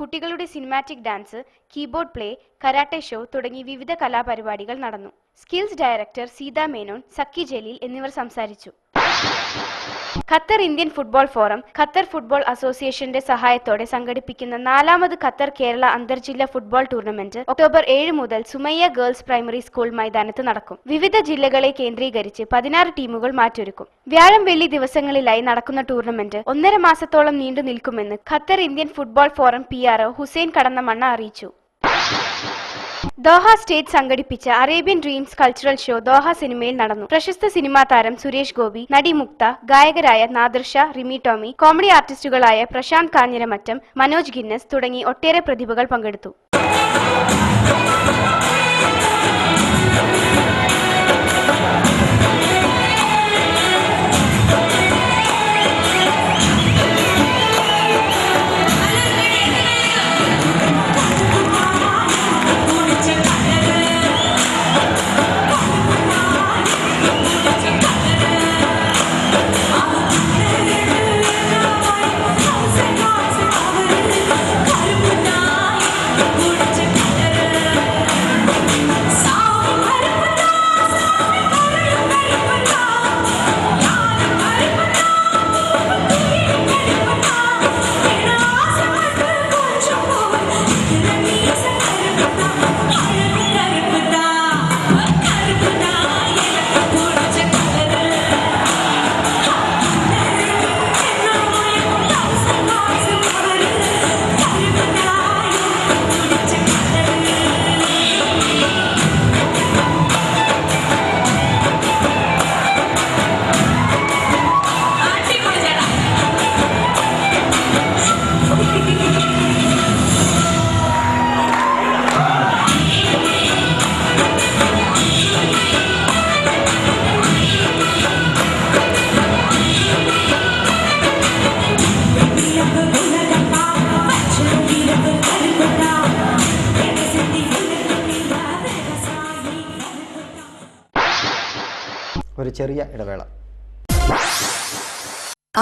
കുട്ടികളുടെ cinematic dance, keyboard play, karate show തുടങ്ങി വിവിധ കലാപരിപാടികൾ നടന്നു. സ്കിൽസ് ഡയറക്ടർ സീതാ മേനോൻ, സക്കി ജലീൽ എന്നിവർ സംസാരിച്ചു. Qatar Indian football forum Qatar football അസോസിയേഷന്റെ സഹായത്തോടെ സംഘടിപ്പിക്കുന്ന 4ാമത് ഖത്തർ കേരള അന്തർജില്ലാ ഫുട്ബോൾ ടൂർണമെന്റ് ഒക്ടോബർ 7 മുതൽ സുമയ്യ ഗേൾസ് പ്രൈമറി സ്കൂൾ മൈതാനത്ത് നടക്കും. വിവിധ ജില്ലകളെ കേന്ദ്രീകരിച്ച് 16 ടീമുകൾ മാറ്റൊരുക്കും. വ്യാഴം വെള്ളി ദിവസങ്ങളിലായി നടക്കുന്ന ടൂർണമെന്റ് 1.5 മാസത്തോളം നീണ്ടു നിൽക്കുമെന്ന് Qatar Indian football forum PRO Hussain Kadannamanna അറിയിച്ചു. ദോഹ സ്റ്റേറ്റ് സംഘടിപ്പിച്ച Arabian dreams cultural show Doha സിനിമയിൽ നടന്നു. പ്രശസ്ത സിനിമാ താരം സുരേഷ് ഗോപി, നടി മുക്ത, ഗായകരായ നാദിർ ഷാ, റിമി ടോമി, കോമഡി ആർട്ടിസ്റ്റുകളായ പ്രശാന്ത് കാഞ്ഞിരമറ്റം, മനോജ് ഗിന്നസ് തുടങ്ങി ഒട്ടേറെ പ്രതിഭകൾ പങ്കെടുത്തു. ഒരു ചെറിയ ഇടവേള.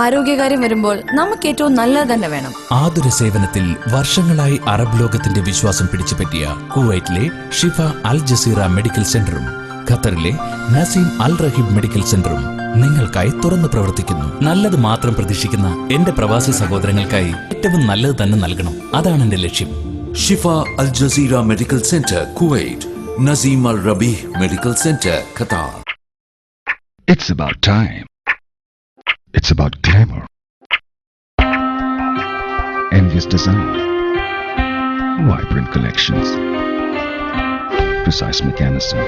ആരോഗ്യകാര്യം വരുമ്പോൾ നമുക്ക് ഏറ്റവും നല്ലത് തന്നെ വേണം. ആതുര സേവനത്തിൽ വർഷങ്ങളായി അറബ് ലോകത്തിന്റെ വിശ്വാസം പിടിച്ചുപറ്റിയ കുവൈറ്റിലെ ഷിഫ അൽ ജസീറ മെഡിക്കൽ സെന്ററും ഖത്തറിലെ നസീം അൽ റഹീബ് മെഡിക്കൽ സെന്ററും നിങ്ങൾക്കായി തുറന്നു പ്രവർത്തിക്കുന്നു. നല്ലത് മാത്രം പ്രതീക്ഷിക്കുന്ന എന്റെ പ്രവാസി സഹോദരങ്ങൾക്കായി ഏറ്റവും നല്ലത് തന്നെ നൽകണം. അതാണ് എന്റെ ലക്ഷ്യം. Shifa Al Jazeera medical centre, Kuwait. Naseem Al Rabeeh medical centre, Qatar. It's about time. It's about glamour. Envious design. Vibrant collections. Precise mechanism.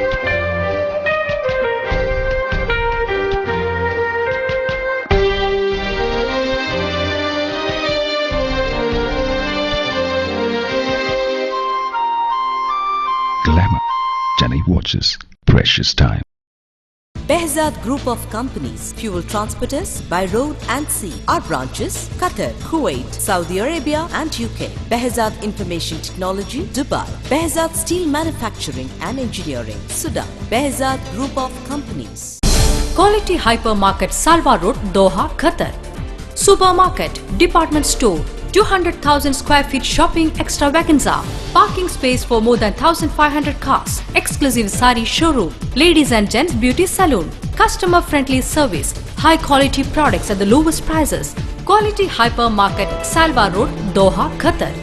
Glamour. Chennai Watches. Precious time. Behzad Group of Companies, fuel transporters by road and sea. Our branches, Qatar, Kuwait, Saudi Arabia and UK. Behzad Information Technology, Dubai. Behzad Steel Manufacturing and Engineering, Sudan. Behzad Group of Companies. Quality Hypermarket, Salwa Road, Doha, Qatar. Supermarket, Department Store, 200,000 square feet shopping extravaganza. Parking space for more than 1,500 cars. Exclusive sari showroom. Ladies and gents beauty salon. Customer friendly service. High quality products at the lowest prices. Quality Hypermarket, Salwa Road, Doha, Qatar.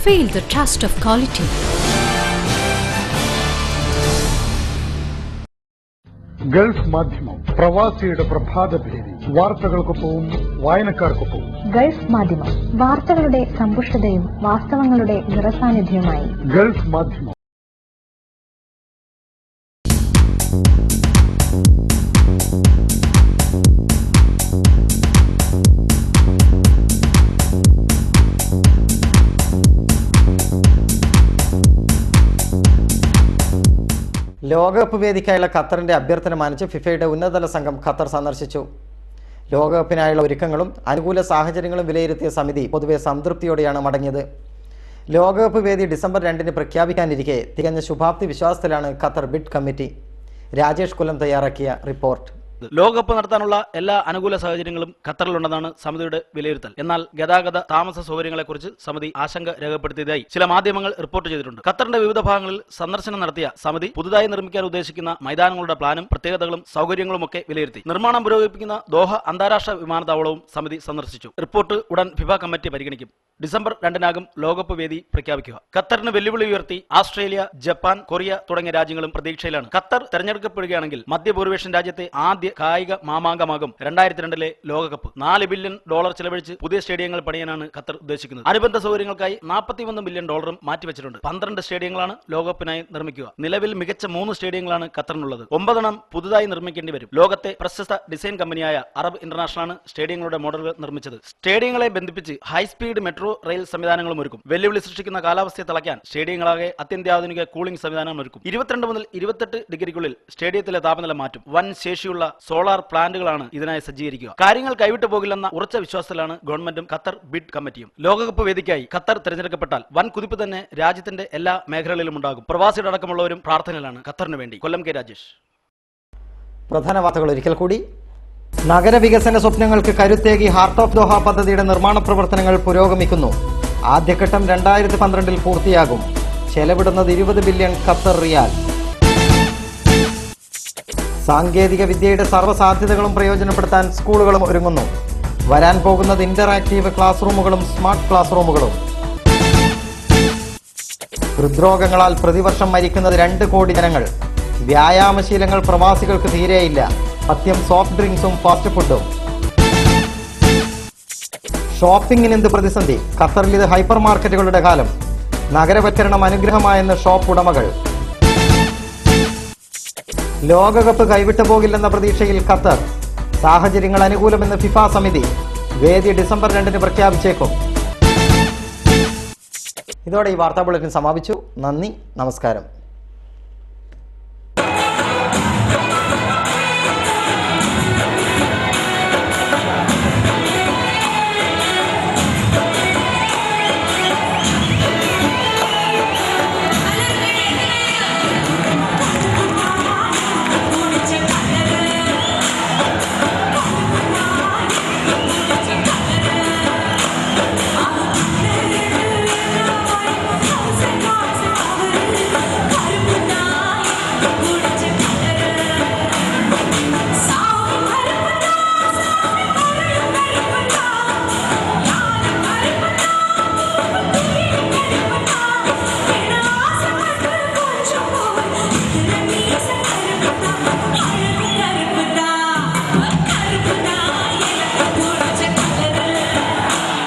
Feel the trust of quality. Gulf മാധ്യമം, പ്രവാസിയുടെ പ്രഭാതഭേരി. വാർത്തകൾക്കൊപ്പവും വായനക്കാർക്കൊപ്പവും. Gulf മാധ്യമം, വാർത്തകളുടെ സമ്പുഷ്ടതയും വാസ്തവങ്ങളുടെ നിറസാന്നിധ്യവുമായി. Gulf മാധ്യമം. ലോകകപ്പ് വേദിക്കായുള്ള ഖത്തറിന്റെ അഭ്യർത്ഥന മാനിച്ച് ഫിഫയുടെ ഉന്നതതല സംഘം ഖത്തർ സന്ദർശിച്ചു. ലോകകപ്പിനായുള്ള ഒരുക്കങ്ങളും അനുകൂല സാഹചര്യങ്ങളും വിലയിരുത്തിയ സമിതി പൊതുവെ സംതൃപ്തിയോടെയാണ് മടങ്ങിയത്. ലോകകപ്പ് വേദി ഡിസംബർ 2 തികഞ്ഞ ശുഭാപ്തി വിശ്വാസത്തിലാണ് ഖത്തർ ബിഡ് കമ്മിറ്റി. രാജേഷ് കുലം തയ്യാറാക്കിയ റിപ്പോർട്ട്. ലോകകപ്പ് നടത്താനുള്ള എല്ലാ അനുകൂല സാഹചര്യങ്ങളും ഖത്തറിലുണ്ടെന്നാണ് സമിതിയുടെ വിലയിരുത്തൽ. എന്നാൽ ഗതാഗത താമസ സൗകര്യങ്ങളെക്കുറിച്ച് സമിതി ആശങ്ക രേഖപ്പെടുത്തിയതായി ചില മാധ്യമങ്ങൾ റിപ്പോർട്ട് ചെയ്തിട്ടുണ്ട്. ഖത്തറിന്റെ വിവിധ ഭാഗങ്ങളിൽ സന്ദർശനം നടത്തിയ സമിതി പുതുതായി നിർമ്മിക്കാൻ ഉദ്ദേശിക്കുന്ന മൈതാനങ്ങളുടെ പ്ലാനും പ്രത്യേകതകളും സൗകര്യങ്ങളുമൊക്കെ വിലയിരുത്തി. നിർമ്മാണം പുരോഗമിപ്പിക്കുന്ന ദോഹ അന്താരാഷ്ട്ര വിമാനത്താവളവും സമിതി സന്ദർശിച്ചു. റിപ്പോർട്ട് ഉടൻ ഫിഫ കമ്മിറ്റി പരിഗണിക്കും. ഡിസംബർ 2-നാകും ലോകകപ്പ് വേദി പ്രഖ്യാപിക്കുക. ഖത്തറിന് വെല്ലുവിളി ഉയർത്തി ആസ്ട്രേലിയ, ജപ്പാൻ, കൊറിയ തുടങ്ങിയ രാജ്യങ്ങളും പ്രതീക്ഷയിലാണ്. ഖത്തർ തെരഞ്ഞെടുക്കപ്പെടുകയാണെങ്കിൽ മധ്യപൂർവേഷ്യൻ രാജ്യത്തെ ആദ്യ കായിക മാമാങ്കമാകും 2002 ലോകകപ്പ്. $4 ബില്യൺ ചെലവഴിച്ച് പുതിയ സ്റ്റേഡിയങ്ങൾ പണിയാനാണ് ഖത്തർ ഉദ്ദേശിക്കുന്നത്. അനുബന്ധ സൗകര്യങ്ങൾക്കായി $41 ബില്യൺ മാറ്റിവെച്ചിട്ടുണ്ട്. 12 സ്റ്റേഡിയങ്ങളാണ് ലോകകപ്പിനായി നിർമ്മിക്കുക. നിലവിൽ മികച്ച 3 സ്റ്റേഡിയങ്ങളാണ് ഖത്തറിനുള്ളത്. 9 പുതുതായി നിർമ്മിക്കേണ്ടി വരും. ലോകത്തെ പ്രശസ്ത ഡിസൈൻ കമ്പനിയായ അറബ് ഇന്റർനാഷണലാണ് സ്റ്റേഡിയങ്ങളുടെ മോഡലുകൾ നിർമ്മിച്ചത്. സ്റ്റേഡിയങ്ങളെ ബന്ധിപ്പിച്ച് ഹൈസ്പീഡ് മെട്രോ റെയിൽ സംവിധാനങ്ങളും ഒരുക്കും. വെല്ലുവിളി സൃഷ്ടിക്കുന്ന കാലാവസ്ഥയെ തളയ്ക്കാൻ സ്റ്റേഡിയങ്ങളാകെ അത്യന്താധുനിക കൂളിംഗ് സംവിധാനം ഒരുക്കും. 22 മുതൽ 28 ഡിഗ്രിക്കുള്ളിൽ സ്റ്റേഡിയത്തിലെ താപനില മാറ്റും. വൻ ശേഷിയുള്ള സോളാർ പ്ലാന്റുകളാണ് ഇതിനായി സജ്ജീകരിക്കുക. കാര്യങ്ങൾ കൈവിട്ടു പോകില്ലെന്ന ഉറച്ച വിശ്വാസത്തിലാണ് ഗവൺമെന്റും ഖത്തർ ബിഡ് കമ്മിറ്റിയും. ലോകകപ്പ് വേദിക്കായി ഖത്തർ തെരഞ്ഞെടുക്കപ്പെട്ടാൽ വൻ കുതിപ്പ് തന്നെ രാജ്യത്തിന്റെ എല്ലാ മേഖലകളിലും ഉണ്ടാകും. പ്രവാസിയുടെ അടക്കമുള്ളവരും പ്രാർത്ഥനയിലാണ് ഖത്തറിന് വേണ്ടി. കൊല്ലം കെ രാജേഷ്. പ്രധാന വാർത്തകൾ ഒരിക്കൽ കൂടി. നഗരവികസന സ്വപ്നങ്ങൾക്ക് കരുത്തേകി ഹാർട്ട് ഓഫ് ദോഹ പദ്ധതിയുടെ നിർമ്മാണ പ്രവർത്തനങ്ങൾ പുരോഗമിക്കുന്നു. ആദ്യഘട്ടം 2012 പൂർത്തിയാകും. ചെലവിടുന്നത് 20 ബില്യൺ ഖത്തർ റിയാൽ. സാങ്കേതിക വിദ്യയുടെ സർവ്വസാധ്യതകളും പ്രയോജനപ്പെടുത്താൻ സ്കൂളുകളും ഒരുങ്ങുന്നു. വരാൻ പോകുന്നത് ഇന്ററാക്റ്റീവ് ക്ലാസ് റൂമുകളും സ്മാർട്ട് ക്ലാസ് റൂമുകളും. ഹൃദ്രോഗങ്ങളാൽ പ്രതിവർഷം മരിക്കുന്നത് 2 കോടി ജനങ്ങൾ. വ്യായാമശീലങ്ങൾ പ്രവാസികൾക്ക് തീരെയില്ല. പഥ്യം സോഫ്റ്റ് ഡ്രിങ്ക്സും ഫാസ്റ്റ് ഫുഡും. ഷോപ്പിംഗിന് എന്ത് പ്രതിസന്ധി? ഖത്തറിൽ ഇത് ഹൈപ്പർ മാർക്കറ്റുകളുടെ കാലം. നഗരവൽക്കരണം അനുഗ്രഹമായെന്ന് ഷോപ്പ് ഉടമകൾ. ലോകകപ്പ് കൈവിട്ടു പോകില്ലെന്ന പ്രതീക്ഷയിൽ ഖത്തർ. സാഹചര്യങ്ങൾ അനുകൂലമെന്ന് ഫിഫ സമിതി. വേദി ഡിസംബർ 2 പ്രഖ്യാപിച്ചേക്കും. ഇതോടെ ഈ വാർത്താ ബുള്ളറ്റിൻ സമാപിച്ചു. നന്ദി, നമസ്കാരം.